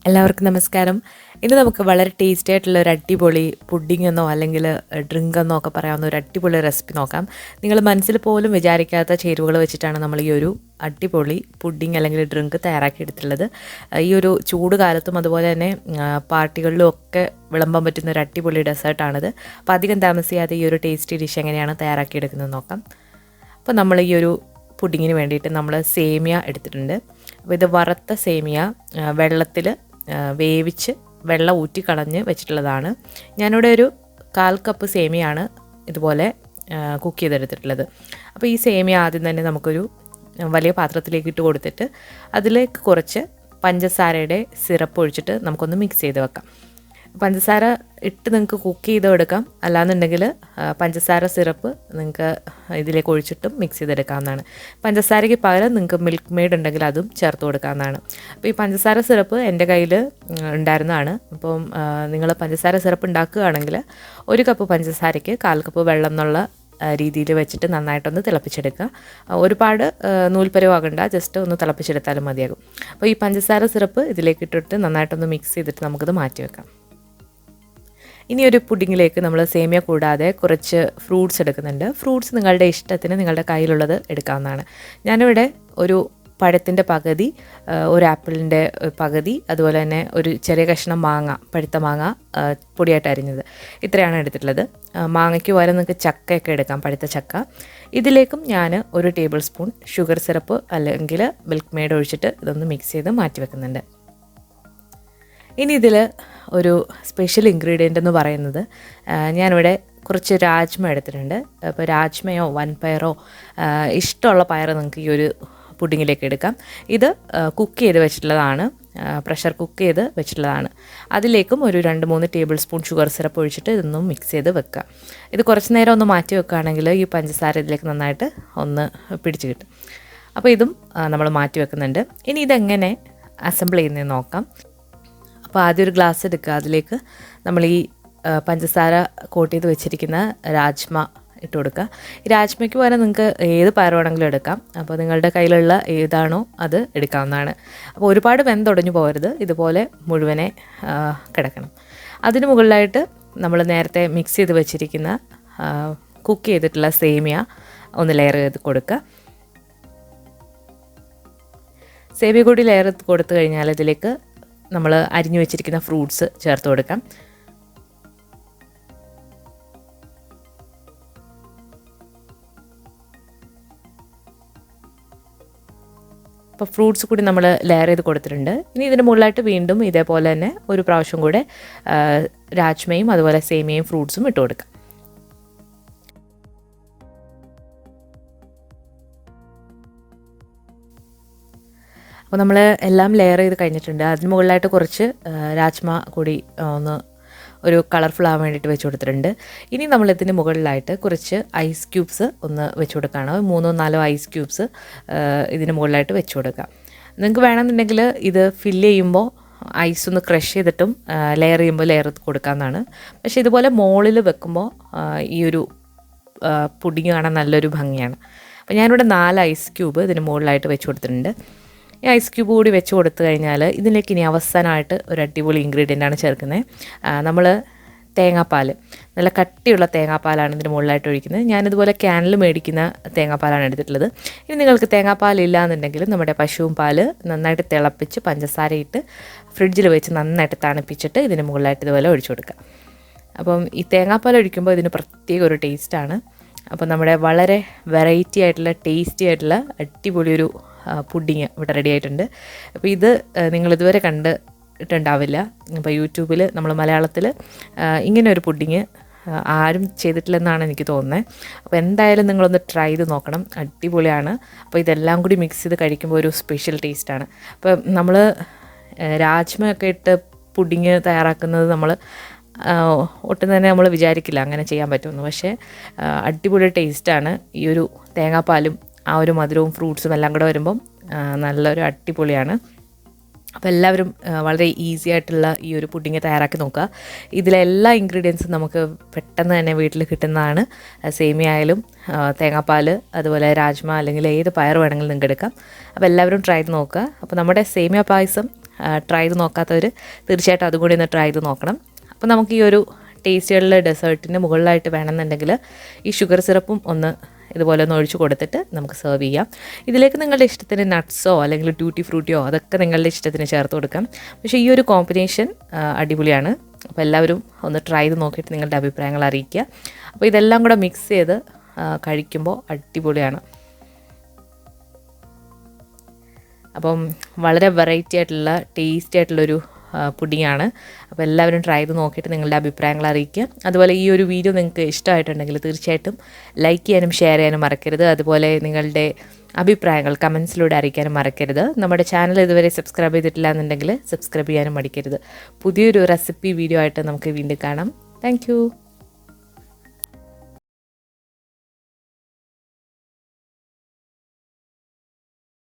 എല്ലാവർക്കും നമസ്കാരം. ഇന്ന് നമുക്ക് വളരെ ടേസ്റ്റി ആയിട്ടുള്ള ഒരു അടിപൊളി പുഡിംഗ് എന്നോ അല്ലെങ്കിൽ ഡ്രിങ്ക് എന്നോ ഒക്കെ പറയാവുന്ന ഒരു അടിപൊളി റെസിപ്പി നോക്കാം. നിങ്ങൾ മനസ്സിൽ പോലും വിചാരിക്കാത്ത ചേരുവകൾ വെച്ചിട്ടാണ് നമ്മൾ ഈ ഒരു അടിപൊളി പുഡിംഗ് അല്ലെങ്കിൽ ഡ്രിങ്ക് തയ്യാറാക്കിയെടുത്തുള്ളത്. ഈ ഒരു ചൂട് കാലത്തും അതുപോലെ തന്നെ പാർട്ടികളിലും ഒക്കെ വിളമ്പാൻ പറ്റുന്ന ഒരു അടിപൊളി ഡെസേർട്ടാണിത്. അപ്പോൾ അധികം താമസിയാതെ ഈ ഒരു ടേസ്റ്റി ഡിഷ് എങ്ങനെയാണ് തയ്യാറാക്കിയെടുക്കുന്നത് നോക്കാം. അപ്പോൾ നമ്മൾ ഈ ഒരു പുഡിങ്ങിന് വേണ്ടിയിട്ട് നമ്മൾ സേമിയ എടുത്തിട്ടുണ്ട്. അപ്പോൾ ഇത് വറുത്ത സേമിയ വെള്ളത്തിൽ വേവിച്ച് വെള്ളം ഊറ്റിക്കളഞ്ഞ് വെച്ചിട്ടുള്ളതാണ്. ഞാനിവിടെ ഒരു 1/4 കപ്പ് സേമിയാണ് ഇതുപോലെ കുക്ക് ചെയ്തെടുത്തിട്ടുള്ളത്. അപ്പോൾ ഈ സേമിയ ആദ്യം തന്നെ നമുക്കൊരു വലിയ പാത്രത്തിലേക്ക് ഇട്ട് കൊടുത്തിട്ട് അതിലേക്ക് കുറച്ച് പഞ്ചസാരയുടെ സിറപ്പ് ഒഴിച്ചിട്ട് നമുക്കൊന്ന് മിക്സ് ചെയ്ത് വെക്കാം. പഞ്ചസാര ഇട്ട് നിങ്ങൾക്ക് കുക്ക് ചെയ്തെടുക്കാം, അല്ലാന്നുണ്ടെങ്കിൽ പഞ്ചസാര സിറപ്പ് നിങ്ങൾക്ക് ഇതിലേക്ക് ഒഴിച്ചിട്ടും മിക്സ് ചെയ്തെടുക്കാവുന്നതാണ്. പഞ്ചസാരയ്ക്ക് പകരം നിങ്ങൾക്ക് മിൽക്ക് മെയ്ഡ് ഉണ്ടെങ്കിൽ അതും ചേർത്ത് കൊടുക്കാവുന്നതാണ്. അപ്പോൾ ഈ പഞ്ചസാര സിറപ്പ് എൻ്റെ കയ്യിൽ ഉണ്ടായിരുന്നതാണ്. അപ്പം നിങ്ങൾ പഞ്ചസാര സിറപ്പ് ഉണ്ടാക്കുകയാണെങ്കിൽ 1 കപ്പ് പഞ്ചസാരയ്ക്ക് 1/4 കപ്പ് വെള്ളം എന്നുള്ള രീതിയിൽ വെച്ചിട്ട് നന്നായിട്ടൊന്ന് തിളപ്പിച്ചെടുക്കുക. ഒരുപാട് നൂൽപ്പരുവാകണ്ട, ജസ്റ്റ് ഒന്ന് തിളപ്പിച്ചെടുത്താലും മതിയാകും. അപ്പോൾ ഈ പഞ്ചസാര സിറപ്പ് ഇതിലേക്ക് ഇട്ടിട്ട് നന്നായിട്ടൊന്ന് മിക്സ് ചെയ്തിട്ട് നമുക്കത് മാറ്റി വെക്കാം. ഇനി ഒരു പുഡിങ്ങിലേക്ക് നമ്മൾ സേമിയ കൂടാതെ കുറച്ച് ഫ്രൂട്ട്സ് എടുക്കുന്നുണ്ട്. ഫ്രൂട്ട്സ് നിങ്ങളുടെ ഇഷ്ടത്തിന് നിങ്ങളുടെ കയ്യിലുള്ളത് എടുക്കാവുന്നതാണ്. ഞാനിവിടെ ഒരു പഴത്തിൻ്റെ പകുതി, ഒരു ആപ്പിളിൻ്റെ പകുതി, അതുപോലെ തന്നെ ഒരു ചെറിയ കഷ്ണം മാങ്ങ, പഴുത്ത മാങ്ങ പൊടിയായിട്ട് അരിഞ്ഞത്, ഇത്രയാണ് എടുത്തിട്ടുള്ളത്. മാങ്ങയ്ക്ക് പകരം നിങ്ങൾക്ക് ചക്കയൊക്കെ എടുക്കാം, പഴുത്ത ചക്ക. ഇതിലേക്കും ഞാൻ 1 ടേബിൾ സ്പൂൺ ഷുഗർ സിറപ്പ് അല്ലെങ്കിൽ മിൽക്ക് മെയ്ഡ് ഒഴിച്ചിട്ട് ഇതൊന്ന് മിക്സ് ചെയ്ത് മാറ്റി വെക്കുന്നുണ്ട്. ഇനി ഇതിൽ ഒരു സ്പെഷ്യൽ ഇൻഗ്രീഡിയൻ്റ് എന്ന് പറയുന്നത്, ഞാനിവിടെ കുറച്ച് രാജ്മ എടുത്തിട്ടുണ്ട്. അപ്പോൾ രാജ്മയോ വൻപയറോ ഇഷ്ടമുള്ള പയർ നിങ്ങൾക്ക് ഈ ഒരു പുഡിങ്ങിലേക്ക് എടുക്കാം. ഇത് കുക്ക് ചെയ്ത് വെച്ചിട്ടുള്ളതാണ്, പ്രഷർ കുക്ക് ചെയ്ത് വെച്ചിട്ടുള്ളതാണ്. അതിലേക്കും ഒരു 2-3 ടേബിൾ സ്പൂൺ ഷുഗർ സിറപ്പ് ഒഴിച്ചിട്ട് ഇതൊന്നും മിക്സ് ചെയ്ത് വെക്കുക. ഇത് കുറച്ച് നേരം ഒന്ന് മാറ്റി വെക്കുകയാണെങ്കിൽ ഈ പഞ്ചസാര ഇതിലേക്ക് നന്നായിട്ട് ഒന്ന് പിടിച്ച് കിട്ടും. അപ്പോൾ ഇതും നമ്മൾ മാറ്റി വെക്കുന്നുണ്ട്. ഇനി ഇതെങ്ങനെ അസംബിൾ ചെയ്യുന്നതെന്ന് നോക്കാം. അപ്പോൾ ആദ്യം ഒരു ഗ്ലാസ് എടുക്കുക, അതിലേക്ക് നമ്മൾ ഈ പഞ്ചസാര കോട്ട് ചെയ്ത് വെച്ചിരിക്കുന്ന രാജ്മ ഇട്ട് കൊടുക്കുക. ഈ രാജ്മയ്ക്ക് പകരം നിങ്ങൾക്ക് ഏത് പയർ വേണമെങ്കിലും എടുക്കാം. അപ്പോൾ നിങ്ങളുടെ കയ്യിലുള്ള ഏതാണോ അത് എടുക്കാവുന്നതാണ്. അപ്പോൾ ഒരുപാട് വെന്തുടഞ്ഞു പോകരുത്, ഇതുപോലെ മുഴുവനെ കിടക്കണം. അതിന് മുകളിലായിട്ട് നമ്മൾ നേരത്തെ മിക്സ് ചെയ്ത് വെച്ചിരിക്കുന്ന കുക്ക് ചെയ്തിട്ടുള്ള സേമിയ ഒന്ന് ലെയർ ചെയ്ത് കൊടുക്കുക. സേമിയ കൂടി ലെയർ ചെയ്ത് കൊടുത്തു കഴിഞ്ഞാൽ ഇതിലേക്ക് നമ്മൾ അരിഞ്ഞു വെച്ചിരിക്കുന്ന ഫ്രൂട്ട്സ് ചേർത്ത് കൊടുക്കാം. അപ്പോൾ ഫ്രൂട്ട്സ് കൂടി നമ്മൾ ലെയർ ചെയ്ത് കൊടുത്തിട്ടുണ്ട്. ഇനി ഇതിന് മുകളിലായിട്ട് വീണ്ടും ഇതേപോലെ തന്നെ ഒരു പ്രാവശ്യം കൂടെ രാജ്മയും അതുപോലെ സേമിയയും ഫ്രൂട്ട്സും ഇട്ട് കൊടുക്കാം. അപ്പോൾ നമ്മൾ എല്ലാം ലെയർ ചെയ്ത് കഴിഞ്ഞിട്ടുണ്ട്. അതിന് മുകളിലായിട്ട് കുറച്ച് രാജ്മ കൂടി ഒന്ന് ഒരു കളർഫുൾ ആവാൻ വേണ്ടിയിട്ട് വെച്ച് കൊടുത്തിട്ടുണ്ട്. ഇനി നമ്മളിതിന് മുകളിലായിട്ട് കുറച്ച് ഐസ് ക്യൂബ്സ് ഒന്ന് വെച്ച് കൊടുക്കുകയാണ്. 3-4 ഐസ് ക്യൂബ്സ് ഇതിന് മുകളിലായിട്ട് വെച്ച് കൊടുക്കാം. നിങ്ങൾക്ക് വേണമെന്നുണ്ടെങ്കിൽ ഇത് ഫില്ല് ചെയ്യുമ്പോൾ ഐസ് ഒന്ന് ക്രഷ് ചെയ്തിട്ടും ലെയർ ചെയ്യുമ്പോൾ ലെയർ കൊടുക്കാമെന്നാണ്. പക്ഷേ ഇതുപോലെ മുകളിൽ വെക്കുമ്പോൾ ഈ ഒരു പുഡിങ് കാണാൻ നല്ലൊരു ഭംഗിയാണ്. അപ്പോൾ ഞാനിവിടെ 4 ഐസ് ക്യൂബ് ഇതിന് മുകളിലായിട്ട് വെച്ച് കൊടുത്തിട്ടുണ്ട്. ഈ ഐസ് ക്യൂബ് കൂടി വെച്ച് കൊടുത്തു കഴിഞ്ഞാൽ ഇതിലേക്ക് ഇനി അവസാനമായിട്ട് ഒരു അടിപൊളി ഇൻഗ്രീഡിയൻ്റാണ് ചേർക്കുന്നത്. നമ്മൾ തേങ്ങാപ്പാൽ, നല്ല കട്ടിയുള്ള തേങ്ങാപ്പാലാണ് ഇതിന് മുകളിലായിട്ട് ഒഴിക്കുന്നത്. ഞാനിതുപോലെ ക്യാനിൽ മേടിക്കുന്ന തേങ്ങാപ്പാലാണ് എടുത്തിട്ടുള്ളത്. ഇനി നിങ്ങൾക്ക് തേങ്ങാപ്പാൽ ഇല്ലയെന്നുണ്ടെങ്കിൽ നമ്മുടെ പശുവും പാൽ നന്നായിട്ട് തിളപ്പിച്ച് പഞ്ചസാരയിട്ട് ഫ്രിഡ്ജിൽ വെച്ച് നന്നായിട്ട് തണുപ്പിച്ചിട്ട് ഇതിന് മുകളിലായിട്ട് ഇതുപോലെ ഒഴിച്ചു കൊടുക്കുക. അപ്പം ഈ തേങ്ങാപ്പാൽ ഒഴിക്കുമ്പോൾ ഇതിന് പ്രത്യേക ഒരു ടേസ്റ്റാണ്. അപ്പോൾ നമ്മുടെ വളരെ വെറൈറ്റി ആയിട്ടുള്ള ടേസ്റ്റി ആയിട്ടുള്ള അടിപൊളി ഒരു പുഡിങ് ഇവിടെ റെഡി ആയിട്ടുണ്ട്. അപ്പോൾ ഇത് നിങ്ങളിതുവരെ കണ്ടിട്ടുണ്ടാവില്ല. അപ്പോൾ യൂട്യൂബിൽ നമ്മൾ മലയാളത്തിൽ ഇങ്ങനെ ഒരു പുഡിങ് ആരും ചെയ്തിട്ടില്ലെന്നാണ് എനിക്ക് തോന്നുന്നത്. അപ്പോൾ എന്തായാലും നിങ്ങളൊന്ന് ട്രൈ ചെയ്ത് നോക്കണം, അടിപൊളിയാണ്. അപ്പോൾ ഇതെല്ലാം കൂടി മിക്സ് ചെയ്ത് കഴിക്കുമ്പോൾ ഒരു സ്പെഷ്യൽ ടേസ്റ്റാണ്. അപ്പോൾ നമ്മൾ രാജ്മയൊക്കെ ഇട്ട് പുഡിങ് തയ്യാറാക്കുന്നത് നമ്മൾ ഒട്ടും തന്നെ നമ്മൾ വിചാരിക്കില്ല അങ്ങനെ ചെയ്യാൻ പറ്റുമെന്ന്. പക്ഷേ അടിപൊളി ടേസ്റ്റാണ്. ഈ ഒരു തേങ്ങാപ്പാലും ആ ഒരു മധുരവും ഫ്രൂട്ട്സും എല്ലാം കൂടെ വരുമ്പം നല്ലൊരു അടിപൊളിയാണ്. അപ്പോൾ എല്ലാവരും വളരെ ഈസി ആയിട്ടുള്ള ഈ ഒരു പുഡിങ് തയ്യാറാക്കി നോക്കുക. ഇതിലെല്ലാ ഇൻഗ്രീഡിയൻസും നമുക്ക് പെട്ടെന്ന് തന്നെ വീട്ടിൽ കിട്ടുന്നതാണ്. സേമിയ ആയാലും തേങ്ങാപ്പാൽ, അതുപോലെ രാജ്മ അല്ലെങ്കിൽ ഏത് പയർ വേണമെങ്കിലും നിങ്ങൾക്ക് എടുക്കാം. അപ്പോൾ എല്ലാവരും ട്രൈ ചെയ്ത് നോക്കുക. അപ്പോൾ നമ്മുടെ സേമിയ പായസം ട്രൈ ചെയ്ത് നോക്കാത്തവർ തീർച്ചയായിട്ടും അതും കൂടി ഒന്ന് ട്രൈ ചെയ്ത് നോക്കണം. അപ്പോൾ നമുക്ക് ഈ ഒരു ടേസ്റ്റിയുള്ള ഡെസേർട്ടിന് മുകളിലായിട്ട് വേണമെന്നുണ്ടെങ്കിൽ ഈ ഷുഗർ സിറപ്പും ഒന്ന് ഇതുപോലെ ഒന്ന് ഒഴിച്ച് കൊടുത്തിട്ട് നമുക്ക് സെർവ് ചെയ്യാം. ഇതിലേക്ക് നിങ്ങളുടെ ഇഷ്ടത്തിന് നട്ട്സോ അല്ലെങ്കിൽ ട്യൂട്ടി ഫ്രൂട്ടിയോ അതൊക്കെ നിങ്ങളുടെ ഇഷ്ടത്തിന് ചേർത്ത് കൊടുക്കാം. പക്ഷേ ഈ ഒരു കോമ്പിനേഷൻ അടിപൊളിയാണ്. അപ്പോൾ എല്ലാവരും ഒന്ന് ട്രൈ ചെയ്ത് നോക്കിയിട്ട് നിങ്ങളുടെ അഭിപ്രായങ്ങൾ അറിയിക്കുക. അപ്പോൾ ഇതെല്ലാം കൂടെ മിക്സ് ചെയ്ത് കഴിക്കുമ്പോൾ അടിപൊളിയാണ്. അപ്പം വളരെ വെറൈറ്റി ആയിട്ടുള്ള ടേസ്റ്റി ആയിട്ടുള്ളൊരു പുഡിങ്ങാണ്. അപ്പോൾ എല്ലാവരും ട്രൈ ചെയ്ത് നോക്കിയിട്ട് നിങ്ങളുടെ അഭിപ്രായങ്ങൾ അറിയിക്കുക. അതുപോലെ ഈ ഒരു വീഡിയോ നിങ്ങൾക്ക് ഇഷ്ടമായിട്ടുണ്ടെങ്കിൽ തീർച്ചയായിട്ടും ലൈക്ക് ചെയ്യാനും ഷെയർ ചെയ്യാനും മറക്കരുത്. അതുപോലെ നിങ്ങളുടെ അഭിപ്രായങ്ങൾ കമൻസിലൂടെ അറിയിക്കാനും മറക്കരുത്. നമ്മുടെ ചാനൽ ഇതുവരെ സബ്സ്ക്രൈബ് ചെയ്തിട്ടില്ല എന്നുണ്ടെങ്കിൽ സബ്സ്ക്രൈബ് ചെയ്യാനും മടിക്കരുത്. പുതിയൊരു റെസിപ്പി വീഡിയോ ആയിട്ട് നമുക്ക് വീണ്ടും കാണാം. താങ്ക്